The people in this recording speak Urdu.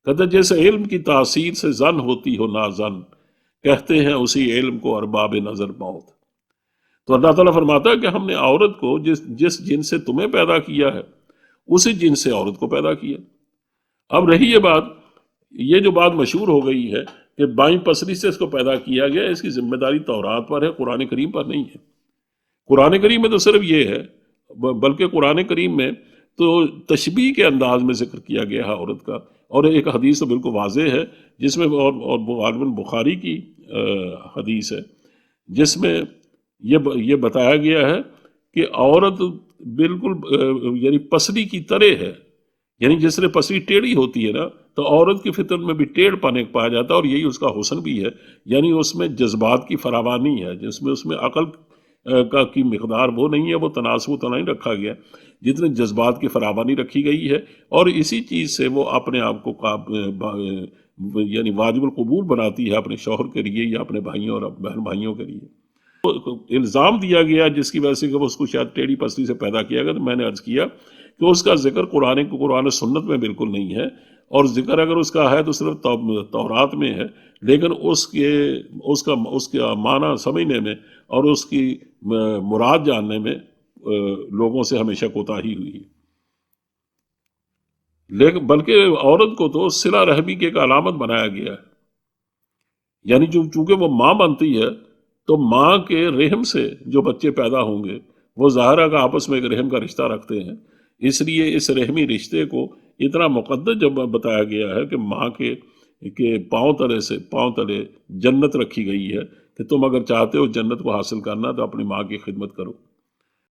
کہتے جیسے علم کی تاثیر سے زن ہوتی ہو نازن، کہتے ہیں اسی علم کو ارباب نظر موت۔ تو اللہ تعالیٰ فرماتا ہے کہ ہم نے عورت کو جس جن سے تمہیں پیدا کیا ہے اسی جن سے عورت کو پیدا کیا۔ اب رہی یہ جو بات مشہور ہو گئی ہے کہ بائیں پسری سے اس کو پیدا کیا گیا، اس کی ذمہ داری تورات پر ہے، قرآن کریم پر نہیں ہے۔ قرآن کریم میں تو صرف یہ ہے، بلکہ قرآن کریم میں تو تشبیہ کے انداز میں ذکر کیا گیا ہے عورت کا، اور ایک حدیث تو بالکل واضح ہے جس میں اور غالباً بخاری کی حدیث ہے جس میں یہ بتایا گیا ہے کہ عورت بالکل یعنی پسری کی طرح ہے، یعنی جس طرح پسری ٹیڑھی ہوتی ہے نا، تو عورت کی فطرت میں بھی ٹیڑھ پانے پایا جاتا ہے، اور یہی اس کا حسن بھی ہے، یعنی اس میں جذبات کی فراوانی ہے، اس میں عقل کی مقدار وہ نہیں ہے، وہ تناسب تو نہیں رکھا گیا جتنے جذبات کی فراوانی رکھی گئی ہے، اور اسی چیز سے وہ اپنے آپ کو یعنی واجب القبول بناتی ہے اپنے شوہر کے لیے یا اپنے بھائیوں اور بہن بھائیوں کے لیے۔ الزام دیا گیا جس کی وجہ سے کہ وہ اس کو شاید ٹیڑھی پسری سے پیدا کیا گیا، تو میں نے عرض کیا کہ اس کا ذکر قرآن سنت میں بالکل نہیں ہے، اور ذکر اگر اس کا ہے تو صرف تورات میں ہے، لیکن اس کا معنی سمجھنے میں اور اس کی مراد جاننے میں لوگوں سے ہمیشہ کوتاہی ہوئی ہے۔ لیکن بلکہ عورت کو تو صلہ رحمی کی ایک علامت بنایا گیا ہے، یعنی چونکہ وہ ماں بنتی ہے تو ماں کے رحم سے جو بچے پیدا ہوں گے وہ ظاہرہ کا آپس میں ایک رحم کا رشتہ رکھتے ہیں، اس لیے اس رحمی رشتے کو اتنا مقدس جب بتایا گیا ہے کہ ماں کے پاؤں تلے جنت رکھی گئی ہے، کہ تم اگر چاہتے ہو جنت کو حاصل کرنا تو اپنی ماں کی خدمت کرو۔